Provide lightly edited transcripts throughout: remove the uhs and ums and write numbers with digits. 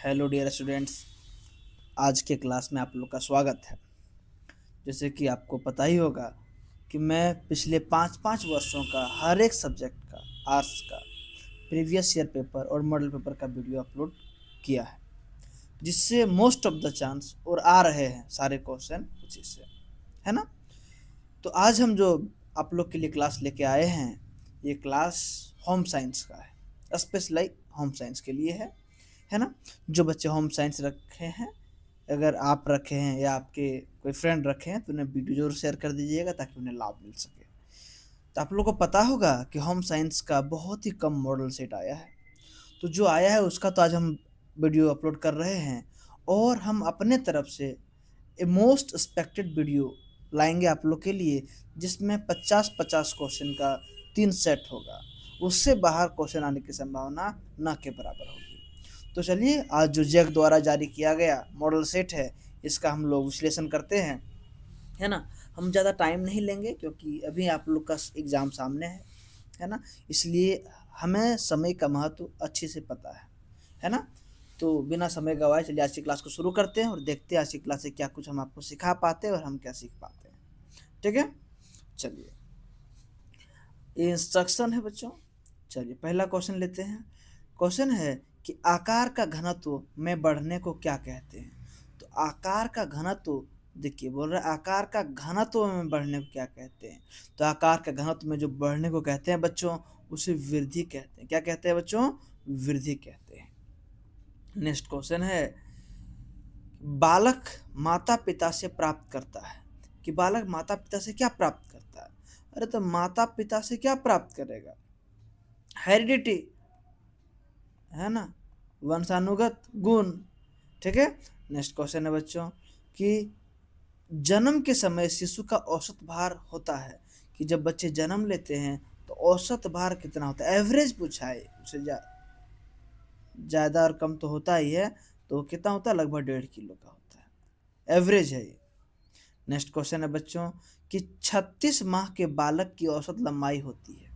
Hello dear students. आज के class में आप लोग का स्वागत है। जैसे कि आपको पता ही होगा कि मैं पिछले 5-5 वर्षों का हर एक सब्जेक्ट का आर्ट्स का प्रीवियस ईयर पेपर और मॉडल पेपर का वीडियो अपलोड किया है, जिससे मोस्ट ऑफ द चांस और आ रहे हैं सारे क्वेश्चन उसी से, है ना। तो आज हम जो आप लोग के लिए क्लास लेके आए हैं, ये क्लास होम साइंस का है, स्पेशलाइज होम साइंस के लिए है ना। जो बच्चे होम साइंस रखे हैं, अगर आप रखे हैं या आपके कोई फ्रेंड रखे हैं तो उन्हें वीडियो जरूर शेयर कर दीजिएगा ताकि उन्हें लाभ मिल सके। तो आप लोगों को पता होगा कि होम साइंस का बहुत ही कम मॉडल सेट आया है, तो जो आया है उसका तो आज हम वीडियो अपलोड कर रहे हैं, और हम अपने तरफ से ए मोस्ट एक्सपेक्टेड वीडियो लाएंगे आप लोग के लिए, जिसमें 50-50 क्वेश्चन का 3 सेट होगा। उससे बाहर क्वेश्चन आने की संभावना न के बराबर होगी। तो चलिए, आज जो जैक द्वारा जारी किया गया मॉडल सेट है, इसका हम लोग विश्लेषण करते हैं, है ना। हम ज़्यादा टाइम नहीं लेंगे क्योंकि अभी आप लोग का एग्ज़ाम सामने है ना। इसलिए हमें समय का महत्व अच्छे से पता है ना। तो बिना समय गवाए चलिए आज की क्लास को शुरू करते हैं और देखते हैं आज की क्लास से क्या कुछ हम आपको सिखा पाते हैं और हम क्या सीख पाते हैं। ठीक है, चलिए, ये इंस्ट्रक्शन है बच्चों। चलिए पहला क्वेश्चन लेते हैं। क्वेश्चन है कि आकार का घनत्व में बढ़ने को क्या कहते हैं। तो आकार का घनत्व, देखिए बोल रहा है आकार का घनत्व में बढ़ने को क्या कहते हैं। तो आकार का घनत्व में जो बढ़ने को कहते हैं बच्चों, उसे वृद्धि कहते हैं। क्या कहते हैं बच्चों? वृद्धि कहते हैं। नेक्स्ट क्वेश्चन है, बालक माता पिता से प्राप्त करता है। कि बालक माता पिता से क्या प्राप्त करता है? अरे तो माता पिता से क्या प्राप्त करेगा? हेरिडिटी, है ना, वंशानुगत गुण। ठीक है। नेक्स्ट क्वेश्चन है बच्चों कि जन्म के समय शिशु का औसत भार होता है। कि जब बच्चे जन्म लेते हैं तो औसत भार कितना होता है? एवरेज पूछा है, उससे ज़्यादा और कम तो होता ही है, तो कितना होता है? लगभग 1.5 किलो का होता है, एवरेज है ये। नेक्स्ट क्वेश्चन है बच्चों कि 36 माह के बालक की औसत लंबाई होती है।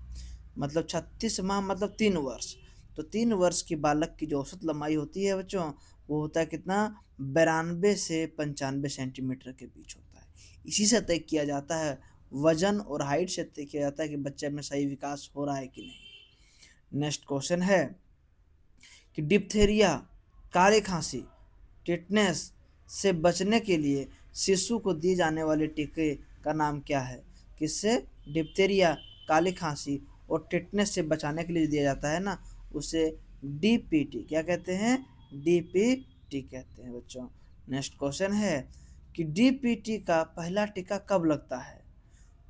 मतलब 36 माह मतलब 3 वर्ष। तो 3 वर्ष की बालक की जो औसत लंबाई होती है बच्चों, वो होता है कितना? 92 से 95 सेंटीमीटर के बीच होता है। इसी से तय किया जाता है, वजन और हाइट से तय किया जाता है कि बच्चे में सही विकास हो रहा है कि नहीं। नेक्स्ट क्वेश्चन है कि डिप्थेरिया, काली खांसी, टिटनेस से बचने के लिए शिशु को दिए जाने वाले टीके का नाम क्या है? किससे? डिप्थेरिया, काली खांसी और टिटनेस से बचाने के लिए दिया जाता है ना, उसे डीपीटी क्या कहते हैं? डीपीटी कहते हैं बच्चों। नेक्स्ट क्वेश्चन है कि डीपीटी का पहला टीका कब लगता है।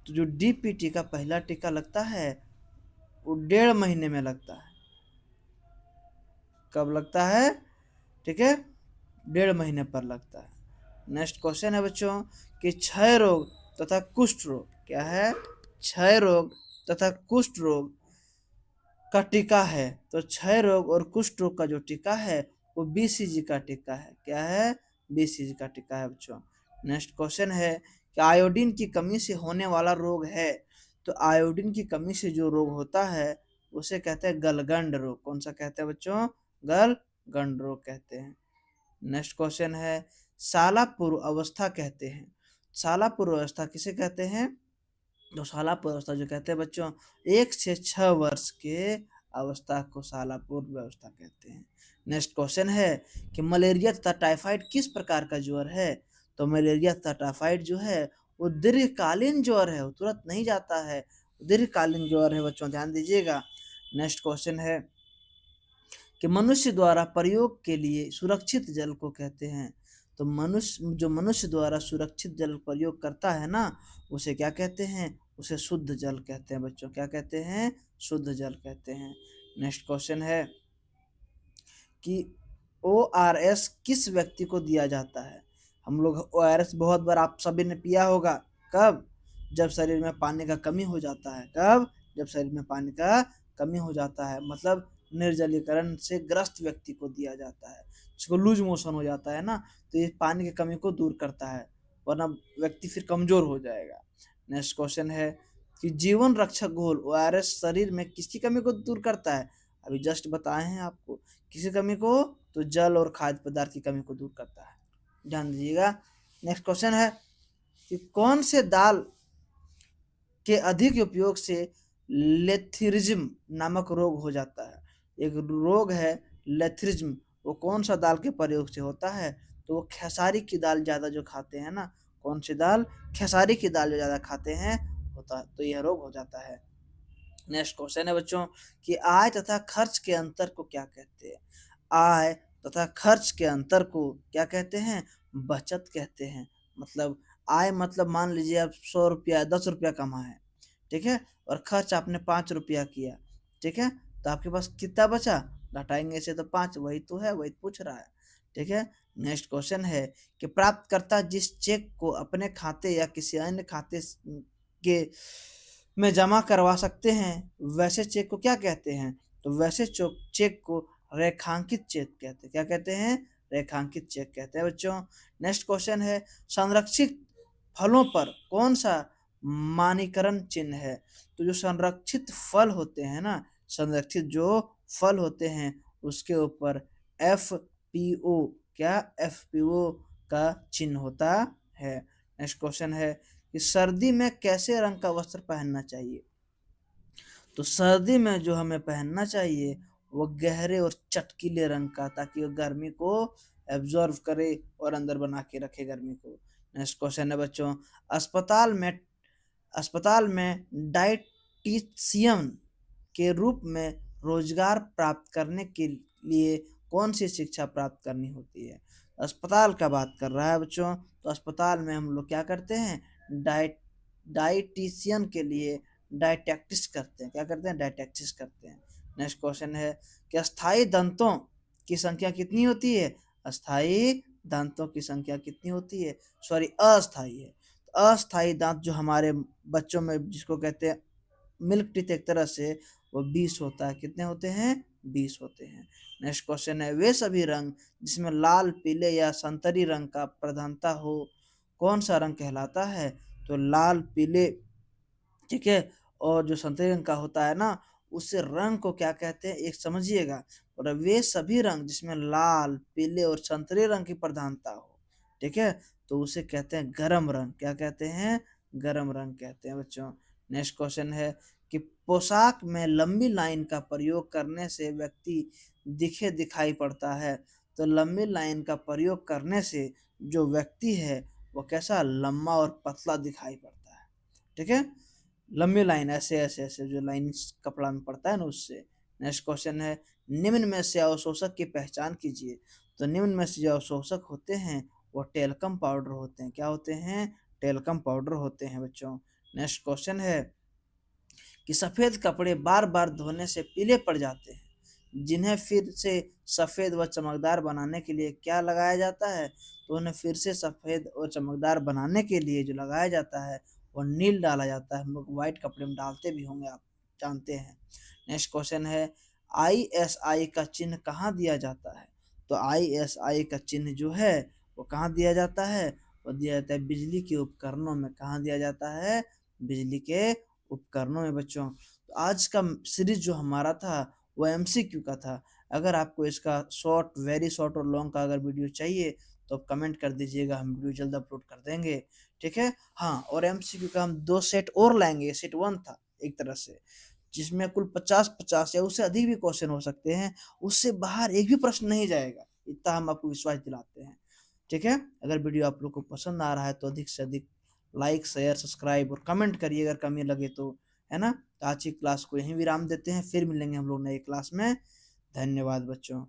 तो जो डीपीटी का पहला टीका लगता है वो 1.5 महीने में लगता है। कब लगता है? ठीक है, 1.5 महीने पर लगता है। नेक्स्ट क्वेश्चन है बच्चों कि क्षय रोग तथा कुष्ठ रोग, क्या है? क्षय रोग तथा कुष्ठ रोग का टीका है। तो क्षय रोग और कुष्ठ रोग का जो टीका है वो बीसीजी का टीका है। क्या है? बीसीजी का टीका है बच्चों। नेक्स्ट क्वेश्चन है कि आयोडीन की कमी से होने वाला रोग है। तो आयोडीन की कमी से जो रोग होता है उसे कहते हैं गलगंड रोग। कौन सा कहते हैं बच्चों? गलगंड रोग कहते हैं। नेक्स्ट क्वेश्चन है, शाला पूर्व अवस्था कहते हैं। शाला पूर्व अवस्था किसे कहते हैं? तो शाला पूर्व अवस्था जो कहते हैं बच्चों, 1 से 6 वर्ष के अवस्था को शाला पूर्व अवस्था कहते हैं। नेक्स्ट क्वेश्चन है कि मलेरिया तथा टाइफाइड किस प्रकार का ज्वर है। तो मलेरिया तथा टाइफाइड जो है वो दीर्घकालीन ज्वर है, वो तुरंत नहीं जाता है, दीर्घकालीन ज्वर है बच्चों, ध्यान दीजिएगा। नेक्स्ट क्वेश्चन है कि मनुष्य द्वारा प्रयोग के लिए सुरक्षित जल को कहते हैं। तो मनुष्य द्वारा सुरक्षित जल प्रयोग करता है ना, उसे क्या कहते हैं? उसे शुद्ध जल कहते हैं बच्चों। क्या कहते हैं? शुद्ध जल कहते हैं। नेक्स्ट क्वेश्चन है कि ORS किस व्यक्ति को दिया जाता है। हम लोग ORS बहुत बार आप सभी ने पिया होगा। कब? जब शरीर में पानी का कमी हो जाता है। कब? जब शरीर में पानी का कमी हो जाता है, मतलब निर्जलीकरण से ग्रस्त व्यक्ति को दिया जाता है, जिसको लूज मोशन हो जाता है ना, तो ये पानी की कमी को दूर करता है, वरना व्यक्ति फिर कमजोर हो जाएगा। नेक्स्ट क्वेश्चन है कि जीवन रक्षक घोल ORS शरीर में किसकी कमी को दूर करता है। अभी जस्ट बताए हैं आपको, किसी कमी को तो जल और खाद्य पदार्थ की कमी को दूर करता है। ध्यान दीजिएगा। नेक्स्ट क्वेश्चन है कि कौन से दाल के अधिक उपयोग से लेथिरिज्म नामक रोग हो जाता है। एक रोग है लेथिरिज्म, वो कौन सा दाल के प्रयोग से होता है? तो वो खेसारी की दाल ज़्यादा जो खाते हैं ना, कौन सी दाल? खेसारी की दाल जो ज़्यादा खाते हैं होता है, तो यह रोग हो जाता है। नेक्स्ट क्वेश्चन है बच्चों कि आय तथा खर्च के अंतर को क्या कहते हैं? आय तथा खर्च के अंतर को क्या कहते हैं? बचत कहते हैं। मतलब आय मतलब मान लीजिए आप 100 रुपया 10 रुपया कमाए, ठीक है, और खर्च आपने 5 रुपया किया, ठीक है, तो आपके पास कितना बचा? घटाएंगे इसे तो 5, वही तो है, वही पूछ रहा है, ठीक है। नेक्स्ट क्वेश्चन है कि प्राप्तकर्ता जिस चेक को अपने खाते या किसी अन्य खाते के में जमा करवा सकते हैं वैसे चेक को क्या कहते हैं? तो वैसे चेक को रेखांकित चेक कहते हैं। क्या कहते हैं? रेखांकित चेक कहते हैं बच्चों। नेक्स्ट क्वेश्चन है संरक्षित फलों पर कौन सा मानकीकरण चिन्ह है? तो जो संरक्षित फल होते हैं ना, संरक्षित जो फल होते हैं उसके ऊपर FPO, क्या FPO का चिन्ह होता है। नेक्स्ट क्वेश्चन है कि सर्दी में कैसे रंग का वस्त्र पहनना चाहिए? तो सर्दी में जो हमें पहनना चाहिए वो गहरे और चटकीले रंग का, ताकि वो गर्मी को एब्जॉर्व करे और अंदर बना के रखे गर्मी को। नेक्स्ट क्वेश्चन है बच्चों अस्पताल में डायटीशियन के रूप में रोजगार प्राप्त करने के लिए कौन सी शिक्षा प्राप्त करनी होती है? अस्पताल का बात कर रहा है बच्चों, तो अस्पताल में हम लोग क्या करते हैं? डाइटिशियन के लिए डायटैक्टिस करते हैं। क्या करते हैं? डायटैक्टिस करते हैं। नेक्स्ट क्वेश्चन है कि अस्थायी दंतों की संख्या कितनी होती है? अस्थायी दांतों की संख्या कितनी होती है? सॉरी, अस्थायी है। अस्थायी दांत जो हमारे बच्चों में जिसको कहते हैं मिल्क टीथ, एक तरह से वो 20 होता है। कितने होते हैं? 20 होते हैं। नेक्स्ट क्वेश्चन है वे सभी रंग जिसमें लाल, पीले या संतरी रंग का प्रधानता हो कौन सा रंग कहलाता है? तो लाल, पीले, ठीक है, और जो संतरे रंग का होता है ना, उस रंग को क्या कहते हैं एक समझिएगा। और वे सभी रंग जिसमें लाल, पीले और संतरे रंग की प्रधानता हो, ठीक है, तो उसे कहते हैं गर्म रंग। क्या कहते हैं? गर्म रंग कहते हैं बच्चों। नेक्स्ट क्वेश्चन है कि पोशाक में लंबी लाइन का प्रयोग करने से व्यक्ति दिखाई पड़ता है। तो लंबी लाइन का प्रयोग करने से जो व्यक्ति है वो कैसा? लंबा और पतला दिखाई पड़ता है, ठीक है। लंबी लाइन ऐसे ऐसे ऐसे जो लाइन कपड़ा में पड़ता है ना, उससे। नेक्स्ट क्वेश्चन है निम्न में से अवशोषक की पहचान कीजिए। तो निम्न में से जो अवशोषक होते हैं वो टेल्कम पाउडर होते हैं। क्या होते हैं? टेल्कम पाउडर होते हैं बच्चों। नेक्स्ट क्वेश्चन है कि सफ़ेद कपड़े बार बार धोने से पीले पड़ जाते हैं, जिन्हें फिर से सफ़ेद व चमकदार बनाने के लिए क्या लगाया जाता है? तो उन्हें फिर से सफ़ेद और चमकदार बनाने के लिए जो लगाया जाता है वो नील डाला जाता है। हम लोग वाइट कपड़े में डालते भी होंगे, आप जानते हैं। नेक्स्ट क्वेश्चन है ISI का चिन्ह कहाँ दिया जाता है? तो ISI का चिन्ह जो है वो कहाँ दिया जाता है? वो दिया जाता है बिजली के उपकरणों में। कहाँ दिया जाता है? बिजली के उपकरणों में बच्चों। तो आज का सीरीज जो हमारा था वो MCQ का था। अगर आपको इसका शॉर्ट, वेरी शॉर्ट और लॉन्ग का अगर वीडियो चाहिए तो आप कमेंट कर दीजिएगा, हम वीडियो जल्द अपलोड कर देंगे, ठीक है। हाँ, और MCQ का हम 2 सेट और लाएंगे। सेट 1 था एक तरह से, जिसमें कुल 50-50 या उससे अधिक भी क्वेश्चन हो सकते हैं। उससे बाहर एक भी प्रश्न नहीं जाएगा, इतना हम आपको विश्वास दिलाते हैं, ठीक है। अगर वीडियो आप लोग को पसंद आ रहा है तो अधिक से अधिक लाइक, शेयर, सब्सक्राइब और कमेंट करिए अगर कमी लगे तो, है ना। तो आज की क्लास को यहीं विराम देते हैं, फिर मिलेंगे हम लोग नई क्लास में। धन्यवाद बच्चों।